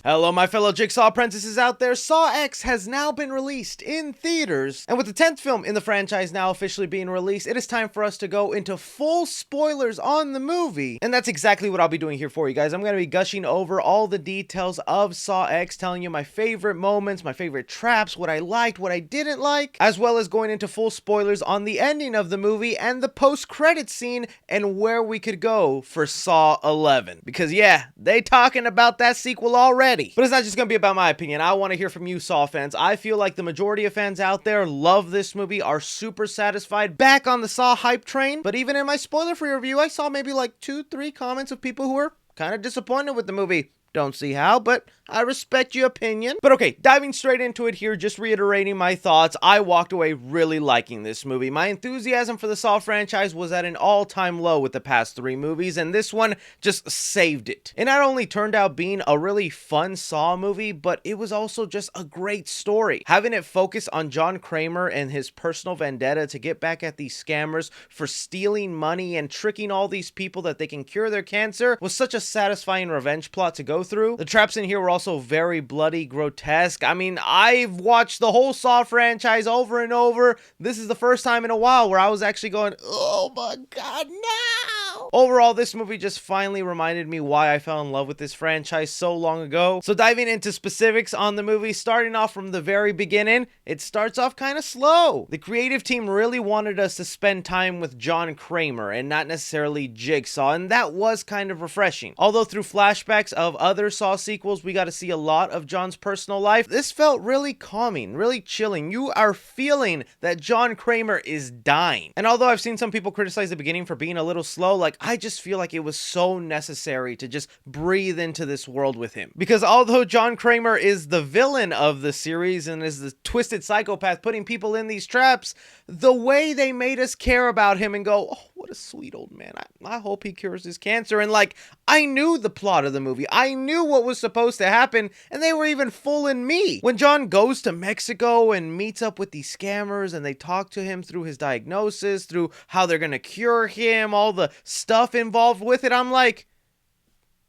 Hello, my fellow Jigsaw apprentices out there. Saw X has now been released in theaters, and with the 10th film in the franchise now officially being released, it is time for us to go into full spoilers on the movie, and that's exactly what I'll be doing here for you guys. I'm going to be gushing over all the details of Saw X, telling you my favorite moments, my favorite traps, what I liked, what I didn't like, as well as going into full spoilers on the ending of the movie and the post-credit scene and where we could go for Saw 11. Because yeah, they talking about that sequel already. But it's not just going to be about my opinion. I want to hear from you, Saw fans. I feel like the majority of fans out there love this movie, are super satisfied, back on the Saw hype train. But even in my spoiler-free review, I saw maybe like 2-3 comments of people who were kind of disappointed with the movie. Don't see how, but I respect your opinion. But okay, diving straight into it here, just reiterating my thoughts, I walked away really liking this movie. My enthusiasm for the Saw franchise was at an all-time low with the past 3 movies, and this one just saved it. It not only turned out being a really fun Saw movie, but it was also just a great story. Having it focus on John Kramer and his personal vendetta to get back at these scammers for stealing money and tricking all these people that they can cure their cancer was such a satisfying revenge plot to go through. The traps in here were also very bloody, grotesque. I mean, I've watched the whole Saw franchise over and over. This is the first time in a while where I was actually going, oh my god, no! Overall, this movie just finally reminded me why I fell in love with this franchise so long ago. So diving into specifics on the movie, starting off from the very beginning, it starts off kind of slow. The creative team really wanted us to spend time with John Kramer and not necessarily Jigsaw, and that was kind of refreshing. Although through flashbacks of other Saw sequels, we got to see a lot of John's personal life. This felt really calming, really chilling. You are feeling that John Kramer is dying. And although I've seen some people criticize the beginning for being a little slow, like, I just feel like it was so necessary to just breathe into this world with him. Because although John Kramer is the villain of the series and is the twisted psychopath putting people in these traps, the way they made us care about him and go, oh, what a sweet old man. I hope he cures his cancer. And like, I knew the plot of the movie. I knew what was supposed to happen, and they were even fooling me. When John goes to Mexico and meets up with these scammers and they talk to him through his diagnosis, through how they're gonna cure him, all the stuff involved with it, I'm like,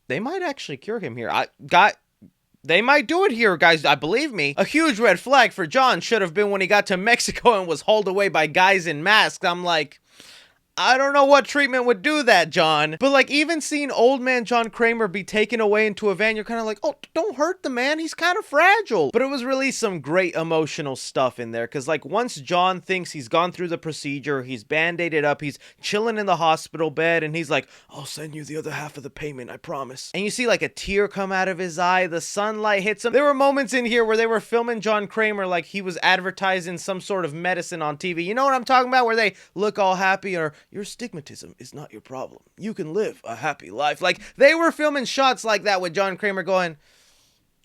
they might actually cure him here. They might do it here, guys. I believe me. A huge red flag for John should have been when he got to Mexico and was hauled away by guys in masks. I'm like, I don't know what treatment would do that, John. But like, even seeing old man John Kramer be taken away into a van, you're kind of like, oh, don't hurt the man. He's kind of fragile. But it was really some great emotional stuff in there. Because like, once John thinks he's gone through the procedure, he's band-aided up, he's chilling in the hospital bed, and he's like, I'll send you the other half of the payment, I promise. And you see like a tear come out of his eye. The sunlight hits him. There were moments in here where they were filming John Kramer like he was advertising some sort of medicine on TV. You know what I'm talking about? Where they look all happy, or your stigmatism is not your problem. You can live a happy life. Like, they were filming shots like that with John Kramer going,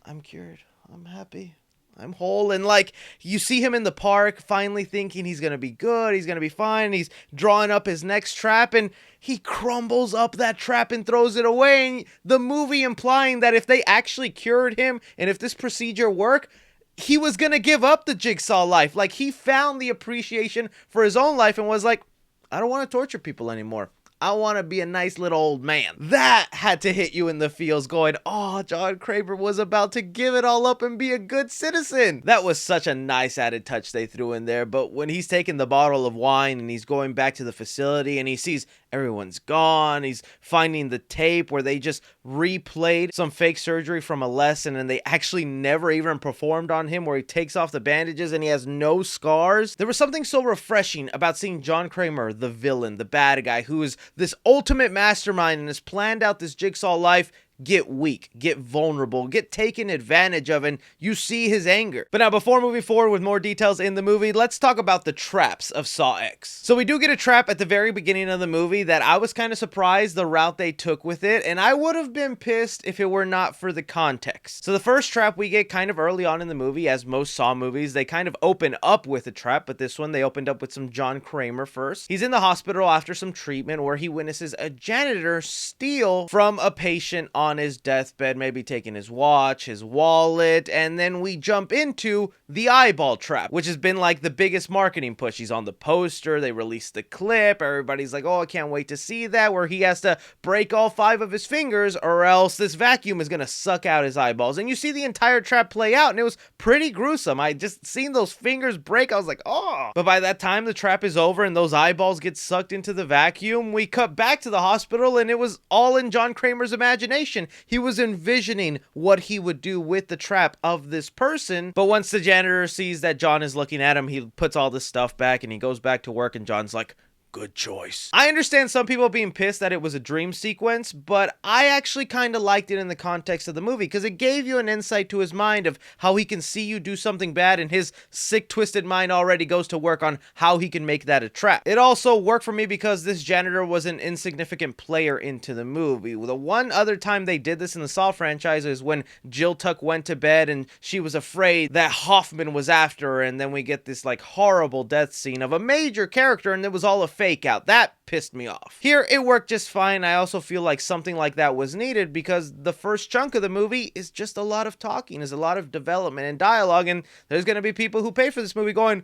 I'm cured. I'm happy. I'm whole. And like, you see him in the park finally thinking he's going to be good. He's going to be fine. He's drawing up his next trap and he crumbles up that trap and throws it away. And the movie implying that if they actually cured him and if this procedure worked, he was going to give up the Jigsaw life. Like, he found the appreciation for his own life and was like, I don't want to torture people anymore. I want to be a nice little old man. That had to hit you in the feels going, oh, John Kramer was about to give it all up and be a good citizen. That was such a nice added touch they threw in there. But when he's taking the bottle of wine and he's going back to the facility and he sees everyone's gone, he's finding the tape where they just replayed some fake surgery from a lesson and they actually never even performed on him, where he takes off the bandages and he has no scars. There was something so refreshing about seeing John Kramer, the villain, the bad guy, who is this ultimate mastermind and has planned out this Jigsaw life, get weak, get vulnerable, get taken advantage of, and you see his anger. But now, before moving forward with more details in the movie, let's talk about the traps of Saw X. So we do get a trap at the very beginning of the movie that I was kind of surprised the route they took with it, and I would have been pissed if it were not for the context. So the first trap we get kind of early on in the movie, as most Saw movies, they kind of open up with a trap, but this one they opened up with some John Kramer first. He's in the hospital after some treatment where he witnesses a janitor steal from a patient on on his deathbed, maybe taking his watch, his wallet, and then we jump into the eyeball trap, which has been like the biggest marketing push. He's on the poster, they released the clip, everybody's like, oh, I can't wait to see that, where he has to break all 5 of his fingers or else this vacuum is gonna suck out his eyeballs. And you see the entire trap play out, and it was pretty gruesome. I just seen those fingers break, I was like, oh. But by that time the trap is over and those eyeballs get sucked into the vacuum, we cut back to the hospital and it was all in John Kramer's imagination. He was envisioning what he would do with the trap of this person. But once the janitor sees that John is looking at him, he puts all this stuff back and he goes back to work, and John's like, good choice. I understand some people being pissed that it was a dream sequence, but I actually kind of liked it in the context of the movie because it gave you an insight to his mind of how he can see you do something bad, and his sick, twisted mind already goes to work on how he can make that a trap. It also worked for me because this janitor was an insignificant player into the movie. The one other time they did this in the Saw franchise is when Jill Tuck went to bed and she was afraid that Hoffman was after her, and then we get this like horrible death scene of a major character, and it was all a fake out. That pissed me off. Here, it worked just fine. I also feel like something like that was needed because the first chunk of the movie is just a lot of talking, is a lot of development and dialogue, and there's going to be people who pay for this movie going,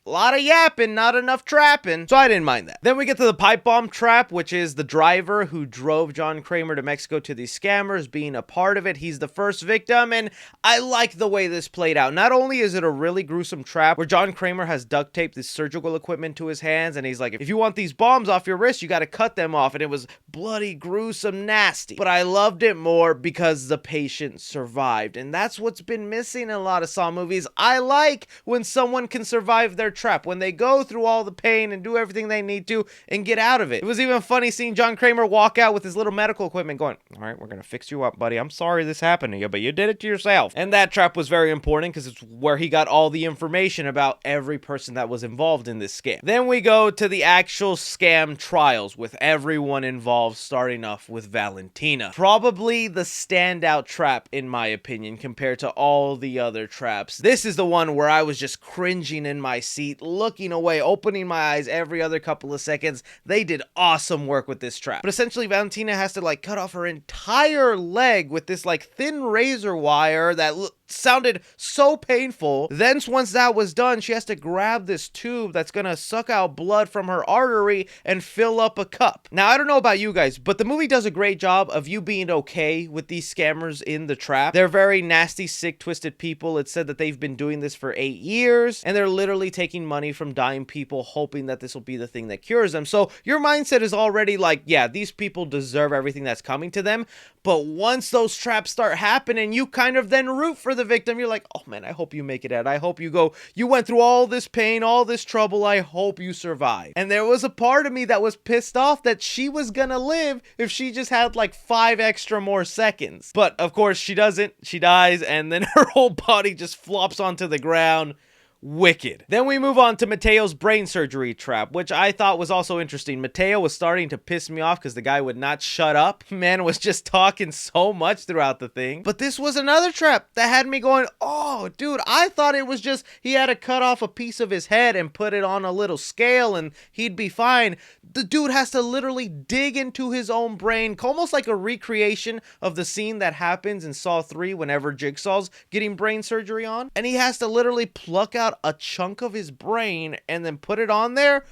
a lot of yapping, not enough trapping. So I didn't mind that. Then we get to the pipe bomb trap, which is the driver who drove John Kramer to Mexico to these scammers being a part of it. He's the first victim, and I like the way this played out. Not only is it a really gruesome trap where John Kramer has duct taped this surgical equipment to his hands, and he's like, if you want these bombs off your wrist, you got to cut them off. And it was bloody, gruesome, nasty. But I loved it more because the patient survived. And that's what's been missing in a lot of Saw movies. I like when someone can survive their trap, when they go through all the pain and do everything they need to and get out of it. It was even funny seeing John Kramer walk out with his little medical equipment going, all right, we're gonna fix you up, buddy. I'm sorry this happened to you, but you did it to yourself. And that trap was very important because it's where he got all the information about every person that was involved in this scam. Then we go to the actual scam trials with everyone involved, starting off with Valentina. Probably the standout trap in my opinion compared to all the other traps. This is the one where I was just cringing in my seat, looking away, opening my eyes every other couple of seconds. They did awesome work with this trap. But essentially Valentina has to like cut off her entire leg with this like thin razor wire that sounded so painful. Then once that was done, she has to grab this tube that's gonna suck out blood from her artery and fill up a cup. Now, I don't know about you guys, but the movie does a great job of you being okay with these scammers in the trap. They're very nasty, sick, twisted people. It's said that they've been doing this for 8 years, and they're literally taking money from dying people, hoping that this will be the thing that cures them. So your mindset is already like, yeah, these people deserve everything that's coming to them. But once those traps start happening, you kind of then root for the victim. You're like, oh man, I hope you make it out. I hope you went through all this pain, all this trouble. I hope you survive. And there was a part of me that was pissed off that she was gonna live if she just had like 5 extra more seconds. But of course she doesn't. She dies, and then her whole body just flops onto the ground. Wicked. Then we move on to Mateo's brain surgery trap, which I thought was also interesting. Mateo was starting to piss me off because the guy would not shut up. Man was just talking so much throughout the thing. But this was another trap that had me going, oh, dude, I thought it was just he had to cut off a piece of his head and put it on a little scale and he'd be fine. The dude has to literally dig into his own brain, almost like a recreation of the scene that happens in Saw 3 whenever Jigsaw's getting brain surgery on. And he has to literally pluck out a chunk of his brain and then put it on there.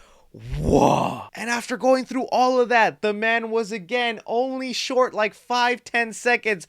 Whoa. And after going through all of that, the man was again only short like 5-10 seconds.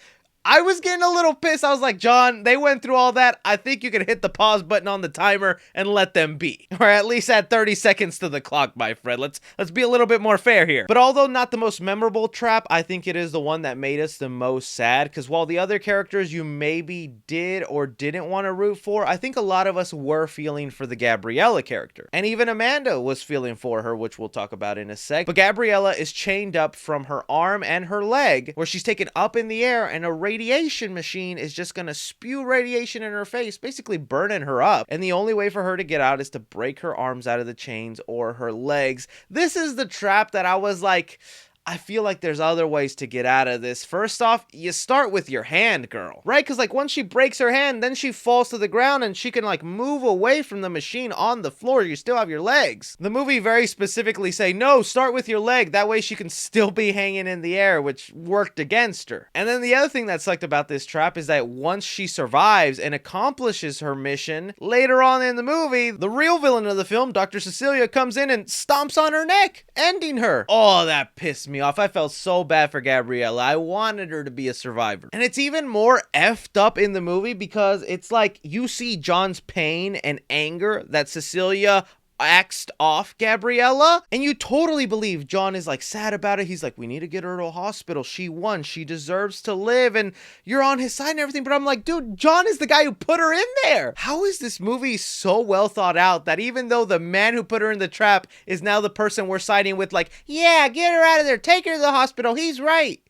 I was getting a little pissed. I was like, John, they went through all that. I think you could hit the pause button on the timer and let them be. Or at least add 30 seconds to the clock, my friend. Let's be a little bit more fair here. But although not the most memorable trap, I think it is the one that made us the most sad. Because while the other characters you maybe did or didn't want to root for, I think a lot of us were feeling for the Gabriella character. And even Amanda was feeling for her, which we'll talk about in a sec. But Gabriella is chained up from her arm and her leg, where she's taken up in the air and a radiation machine is just gonna spew radiation in her face, basically burning her up. And the only way for her to get out is to break her arms out of the chains or her legs. This is the trap that I was like, I feel like there's other ways to get out of this. First off, you start with your hand, girl, right? Because like once she breaks her hand, then she falls to the ground and she can like move away from the machine on the floor. You still have your legs. The movie very specifically say, no, start with your leg. That way she can still be hanging in the air, which worked against her. And then the other thing that sucked about this trap is that once she survives and accomplishes her mission, later on in the movie, the real villain of the film, Dr. Cecilia, comes in and stomps on her neck, ending her. Oh, that pissed me off. I felt so bad for Gabriella. I wanted her to be a survivor. And it's even more effed up in the movie because it's like you see John's pain and anger that Cecilia axed off Gabriella, and you totally believe John is like sad about it. He's like, we need to get her to a hospital. She won. She deserves to live, and you're on his side and everything. But I'm like, dude, John is the guy who put her in there. How is this movie so well thought out that even though the man who put her in the trap is now the person we're siding with, like, yeah, get her out of there, take her to the hospital, he's right.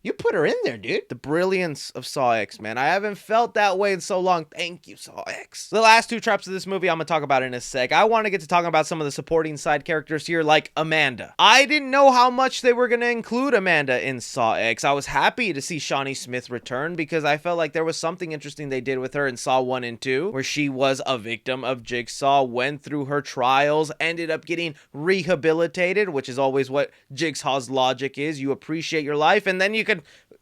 You put her in there, dude. The brilliance of Saw X, man. I haven't felt that way in so long. Thank you, Saw X. The last two traps of this movie I'm going to talk about in a sec. I want to get to talking about some of the supporting side characters here, like Amanda. I didn't know how much they were going to include Amanda in Saw X. I was happy to see Shawnee Smith return because I felt like there was something interesting they did with her in Saw 1 and 2, where she was a victim of Jigsaw, went through her trials, ended up getting rehabilitated, which is always what Jigsaw's logic is. You appreciate your life, and then you can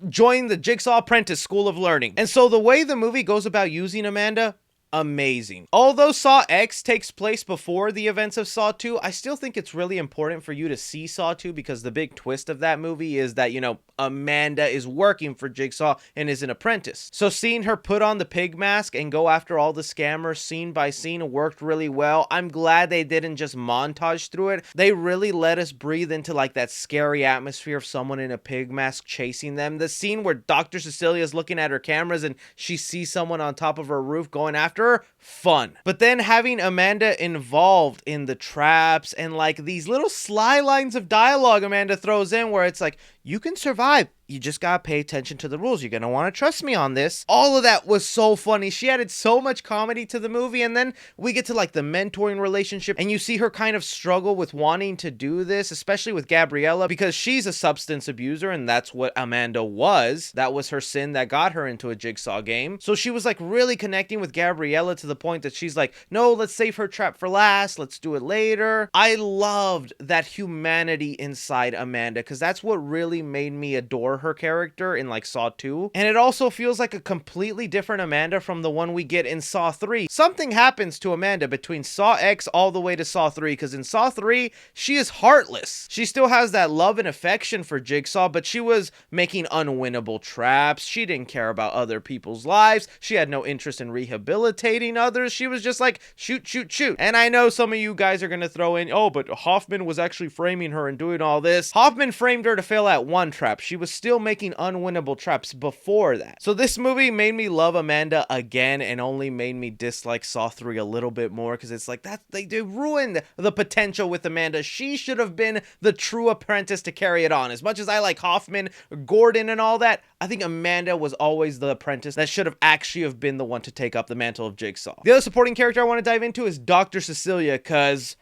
join the Jigsaw Apprentice School of Learning. And so the way the movie goes about using Amanda, amazing. Although Saw X takes place before the events of Saw 2, I still think it's really important for you to see Saw 2 because the big twist of that movie is that, you know, Amanda is working for Jigsaw and is an apprentice. So seeing her put on the pig mask and go after all the scammers scene by scene worked really well. I'm glad they didn't just montage through it. They really let us breathe into like that scary atmosphere of someone in a pig mask chasing them. The scene where Dr. Cecilia is looking at her cameras and she sees someone on top of her roof going after her, fun. But then having Amanda involved in the traps and like these little sly lines of dialogue Amanda throws in where it's like, you can survive. You just gotta pay attention to the rules. You're gonna want to trust me on this. All of that was so funny. She added so much comedy to the movie, and then we get to like the mentoring relationship, and you see her kind of struggle with wanting to do this, especially with Gabriella, because she's a substance abuser, and that's what Amanda was. That was her sin that got her into a Jigsaw game. So she was like really connecting with Gabriella to the point that she's like, no, let's save her trap for last. Let's do it later. I loved that humanity inside Amanda, because that's what really made me adore her character in like Saw 2. And it also feels like a completely different Amanda from the one we get in Saw 3. Something happens to Amanda between Saw X all the way to Saw 3, because in Saw 3, she is heartless. She still has that love and affection for Jigsaw, but she was making unwinnable traps. She didn't care about other people's lives. She had no interest in rehabilitating others. She was just like, shoot, shoot, shoot. And I know some of you guys are going to throw in, oh, but Hoffman was actually framing her and doing all this. Hoffman framed her to fail at one trap. She was still making unwinnable traps before that. So this movie made me love Amanda again and only made me dislike Saw 3 a little bit more, because it's like that they ruined the potential with Amanda. She should have been the true apprentice to carry it on. As much as I like Hoffman, Gordon, and all that, I think Amanda was always the apprentice that should have actually have been the one to take up the mantle of Jigsaw. The other supporting character I want to dive into is Dr. Cecilia, because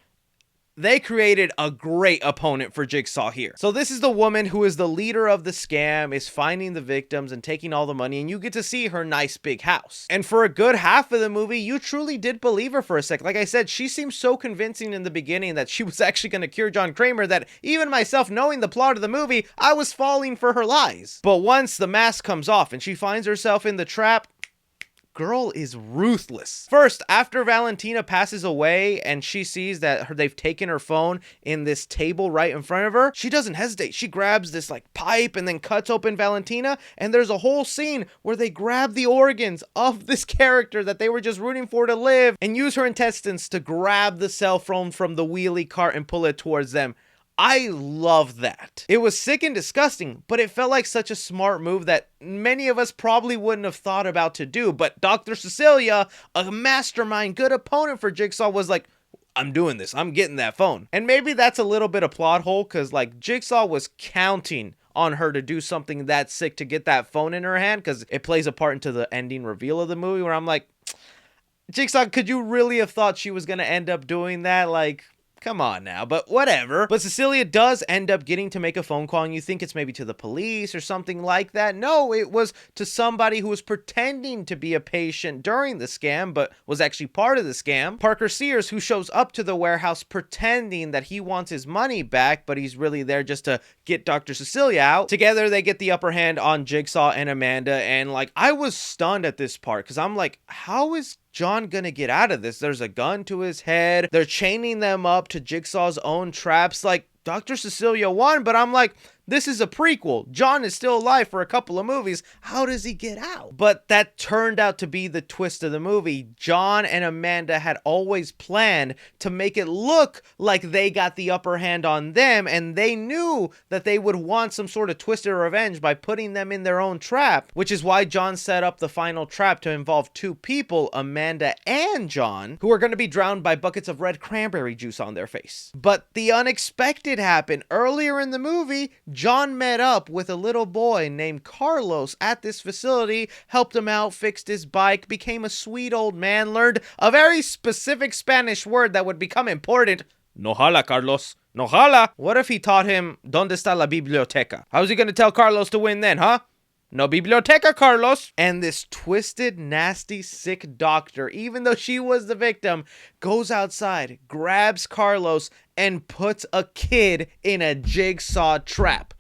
they created a great opponent for Jigsaw here. So this is the woman who is the leader of the scam, is finding the victims and taking all the money, and you get to see her nice big house. And for a good half of the movie, you truly did believe her for a sec. Like I said, she seemed so convincing in the beginning that she was actually going to cure John Kramer that even myself, knowing the plot of the movie, I was falling for her lies. But once the mask comes off and she finds herself in the trap, girl is ruthless. First, after Valentina passes away and she sees that they've taken her phone in this table right in front of her, she doesn't hesitate. She grabs this like pipe and then cuts open Valentina, and there's a whole scene where they grab the organs of this character that they were just rooting for to live and use her intestines to grab the cell phone from the wheelie cart and pull it towards them. I love that. It was sick and disgusting, but it felt like such a smart move that many of us probably wouldn't have thought about to do. But Dr. Cecilia, a mastermind, good opponent for Jigsaw, was like, I'm doing this. I'm getting that phone. And maybe that's a little bit of plot hole, because like Jigsaw was counting on her to do something that sick to get that phone in her hand, because it plays a part into the ending reveal of the movie where I'm like, Jigsaw, could you really have thought she was going to end up doing that? Like, Come on now, but whatever. But Cecilia does end up getting to make a phone call, and you think it's maybe to the police or something like that. No, it was to somebody who was pretending to be a patient during the scam, but was actually part of the scam. Parker Sears, who shows up to the warehouse pretending that he wants his money back, but he's really there just to get Dr. Cecilia out. Together, they get the upper hand on Jigsaw and Amanda, and like, I was stunned at this part, because I'm like, how is John gonna get out of this? There's a gun to his head. They're chaining them up to Jigsaw's own traps. Like, Dr. Cecilia won, but I'm like, this is a prequel. John is still alive for a couple of movies. How does he get out? But that turned out to be the twist of the movie. John and Amanda had always planned to make it look like they got the upper hand on them, and they knew that they would want some sort of twisted revenge by putting them in their own trap, which is why John set up the final trap to involve two people, Amanda and John, who are going to be drowned by buckets of red cranberry juice on their face. But the unexpected happened. Earlier in the movie, John met up with a little boy named Carlos at this facility, helped him out, fixed his bike, became a sweet old man, learned a very specific Spanish word that would become important. No jala, Carlos. No jala. What if he taught him, ¿Dónde está la biblioteca? How's he gonna tell Carlos to win then, huh? No biblioteca, Carlos. And this twisted, nasty, sick doctor, even though she was the victim, goes outside, grabs Carlos, and puts a kid in a jigsaw trap.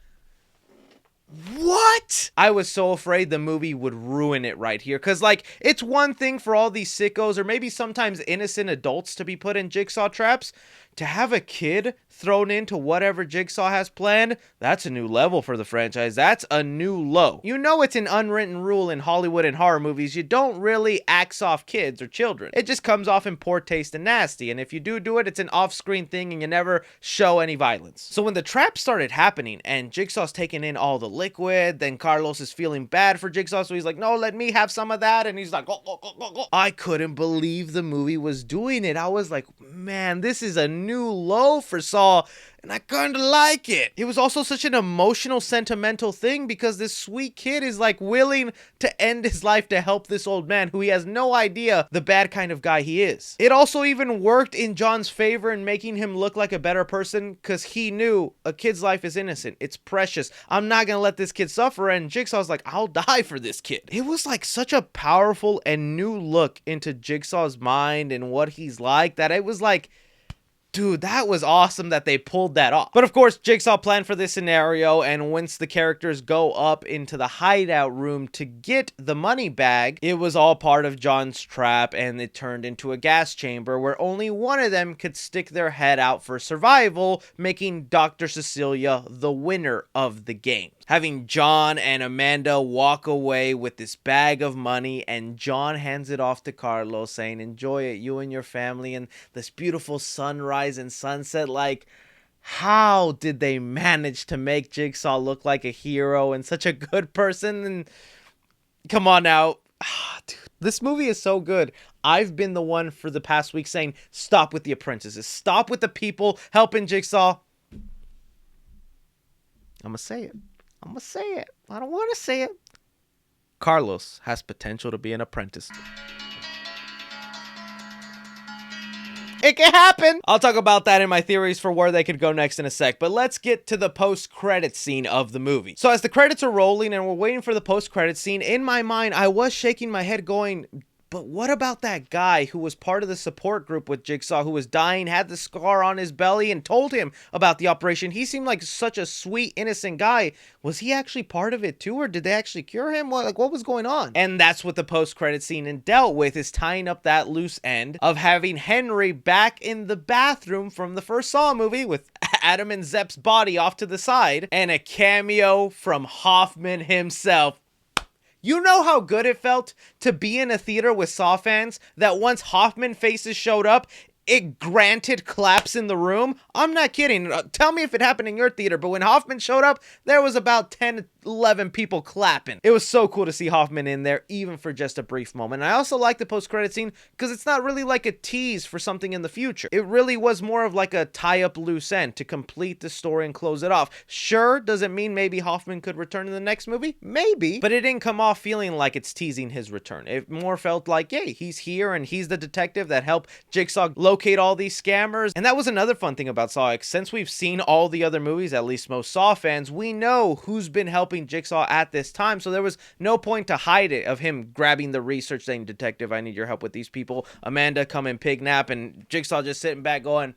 What? I was so afraid the movie would ruin it right here. Because, like, it's one thing for all these sickos, or maybe sometimes innocent adults, to be put in jigsaw traps. To have a kid thrown into whatever Jigsaw has planned, that's a new level for the franchise. That's a new low. You know it's an unwritten rule in Hollywood and horror movies. You don't really axe off kids or children. It just comes off in poor taste and nasty. And if you do it, it's an off-screen thing and you never show any violence. So when the trap started happening and Jigsaw's taking in all the liquid, then Carlos is feeling bad for Jigsaw, so he's like, no, let me have some of that. And he's like, go, go, go, go, go. I couldn't believe the movie was doing it. I was like, man, this is a new low for Saw, and I kind of like it. It was also such an emotional, sentimental thing because this sweet kid is like willing to end his life to help this old man who he has no idea the bad kind of guy he is. It also even worked in John's favor in making him look like a better person because he knew a kid's life is innocent. It's precious. I'm not gonna let this kid suffer, and Jigsaw's like, I'll die for this kid. It was like such a powerful and new look into Jigsaw's mind and what he's like that it was like, dude, that was awesome that they pulled that off. But of course, Jigsaw planned for this scenario, and once the characters go up into the hideout room to get the money bag, it was all part of John's trap, and it turned into a gas chamber where only one of them could stick their head out for survival, making Dr. Cecilia the winner of the game. Having John and Amanda walk away with this bag of money, and John hands it off to Carlos saying, enjoy it, you and your family, and this beautiful sunrise and sunset. Like, how did they manage to make Jigsaw look like a hero and such a good person? And come on now. Dude, this movie is so good. I've been the one for the past week saying, stop with the apprentices. Stop with the people helping Jigsaw. I'm gonna say it. I'm gonna say it. I don't want to say it. Carlos has potential to be an apprentice. It can happen. I'll talk about that in my theories for where they could go next in a sec, but let's get to the post-credit scene of the movie. So as the credits are rolling and we're waiting for the post-credit scene, in my mind, I was shaking my head going, but what about that guy who was part of the support group with Jigsaw, who was dying, had the scar on his belly, and told him about the operation? He seemed like such a sweet, innocent guy. Was he actually part of it too, or did they actually cure him? What was going on? And that's what the post-credit scene dealt with, is tying up that loose end of having Henry back in the bathroom from the first Saw movie with Adam and Zepp's body off to the side, and a cameo from Hoffman himself. You know how good it felt to be in a theater with Saw fans that once Hoffman faces showed up, it granted claps in the room? I'm not kidding. Tell me if it happened in your theater, but when Hoffman showed up, there was about 10, 11 people clapping. It was so cool to see Hoffman in there, even for just a brief moment. And I also like the post-credit scene because it's not really like a tease for something in the future. It really was more of like a tie-up loose end to complete the story and close it off. Sure, does it mean maybe Hoffman could return in the next movie? Maybe, but it didn't come off feeling like it's teasing his return. It more felt like, yay, he's here and he's the detective that helped Jigsaw locate all these scammers. And that was another fun thing about Saw X. Since we've seen all the other movies, at least most Saw fans, we know who's been helping Jigsaw at this time. So there was no point to hide it of him grabbing the research saying, "Detective, I need your help with these people. Amanda, come and pig nap," and Jigsaw just sitting back going,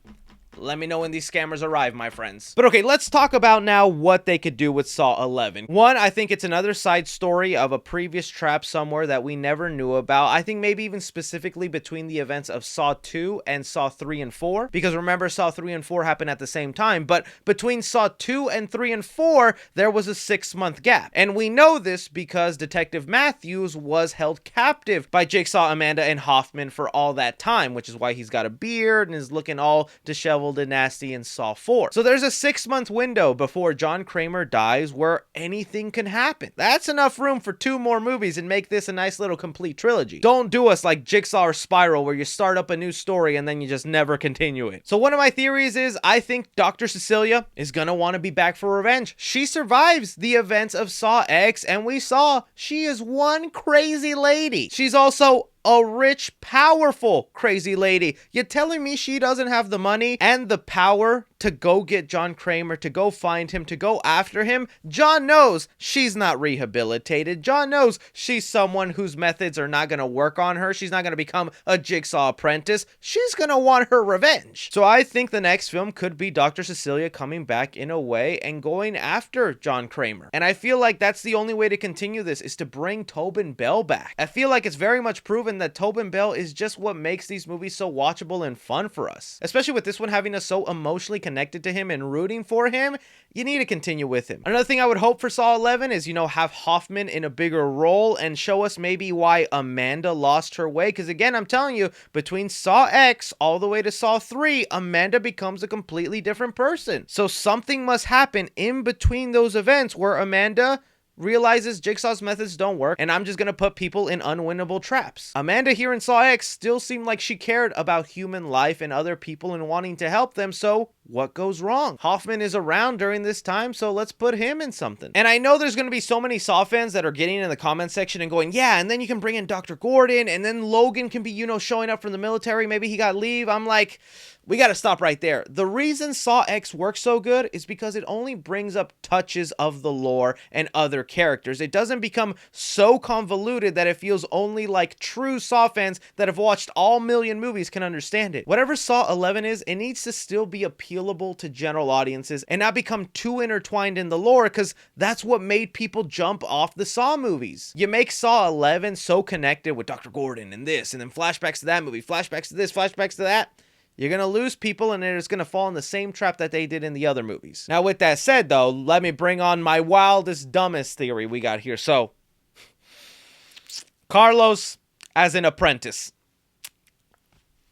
"Let me know when these scammers arrive, my friends." But okay, let's talk about now what they could do with Saw 11. One, I think it's another side story of a previous trap somewhere that we never knew about. I think maybe even specifically between the events of Saw 2 and Saw 3 and 4. Because remember, Saw 3 and 4 happened at the same time. But between Saw 2 and 3 and 4, there was a 6-month gap. And we know this because Detective Matthews was held captive by Jigsaw, Amanda, and Hoffman for all that time, which is why he's got a beard and is looking all disheveled and nasty in Saw 4. So there's a 6-month window before John Kramer dies where anything can happen. That's enough room for 2 more movies and make this a nice little complete trilogy. Don't do us like Jigsaw or Spiral where you start up a new story and then you just never continue it. So one of my theories is I think Dr. Cecilia is gonna want to be back for revenge. She survives the events of Saw X and we saw she is one crazy lady. She's also a rich, powerful, crazy lady. You're telling me she doesn't have the money and the power to go get John Kramer, to go find him, to go after him? John knows she's not rehabilitated. John knows she's someone whose methods are not going to work on her. She's not going to become a Jigsaw apprentice. She's going to want her revenge. So I think the next film could be Dr. Cecilia coming back in a way and going after John Kramer. And I feel like that's the only way to continue this, is to bring Tobin Bell back. I feel like it's very much proven that Tobin Bell is just what makes these movies so watchable and fun for us. Especially with this one having us so emotionally connected to him and rooting for him, you need to continue with him. Another thing I would hope for Saw 11 is, have Hoffman in a bigger role and show us maybe why Amanda lost her way. Because again, I'm telling you, between Saw X all the way to Saw 3, Amanda becomes a completely different person. So something must happen in between those events where Amanda realizes Jigsaw's methods don't work and I'm just gonna put people in unwinnable traps. Amanda here in Saw X still seemed like she cared about human life and other people and wanting to help them, so what goes wrong? Hoffman is around during this time, so let's put him in something. And I know there's gonna be so many Saw fans that are getting in the comment section and going, yeah, and then you can bring in Dr. Gordon and then Logan can be, showing up from the military, maybe he got leave. I'm like, we got to stop right there. The reason Saw X works so good is because it only brings up touches of the lore and other characters. It doesn't become so convoluted that it feels only like true Saw fans that have watched all million movies can understand it. Whatever Saw 11 is, it needs to still be appealable to general audiences and not become too intertwined in the lore, because that's what made people jump off the Saw movies. You make Saw 11 so connected with Dr. Gordon and this, and then flashbacks to that movie, flashbacks to this, flashbacks to that. You're going to lose people and it's going to fall in the same trap that they did in the other movies. Now, with that said, though, let me bring on my wildest, dumbest theory we got here. So, Carlos as an apprentice.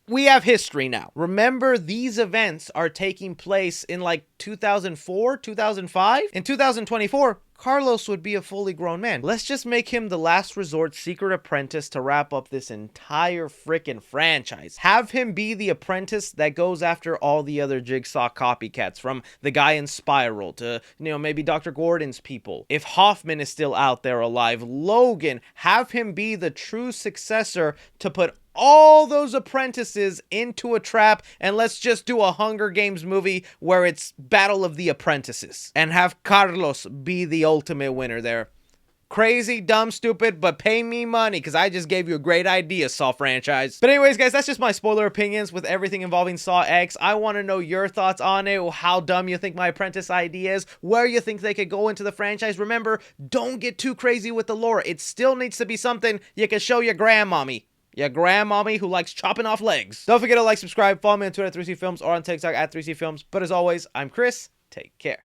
We have history now. Remember, these events are taking place in like 2004, 2005? In 2024, Carlos would be a fully grown man. Let's just make him the last resort secret apprentice to wrap up this entire freaking franchise. Have him be the apprentice that goes after all the other Jigsaw copycats, from the guy in Spiral to, maybe Dr. Gordon's people. If Hoffman is still out there alive, Logan, have him be the true successor to put all those apprentices into a trap, and let's just do a Hunger Games movie where it's Battle of the Apprentices and have Carlos be the ultimate winner there. Crazy, dumb, stupid, but pay me money because I just gave you a great idea, Saw franchise. But anyways, guys, that's just my spoiler opinions with everything involving Saw X. I want to know your thoughts on it, how dumb you think my apprentice idea is, where you think they could go into the franchise. Remember, don't get too crazy with the lore. It still needs to be something you can show your grandmommy. Your grandmommy who likes chopping off legs. Don't forget to like, subscribe, follow me on Twitter at 3C Films or on TikTok at 3C Films. But as always, I'm Chris. Take care.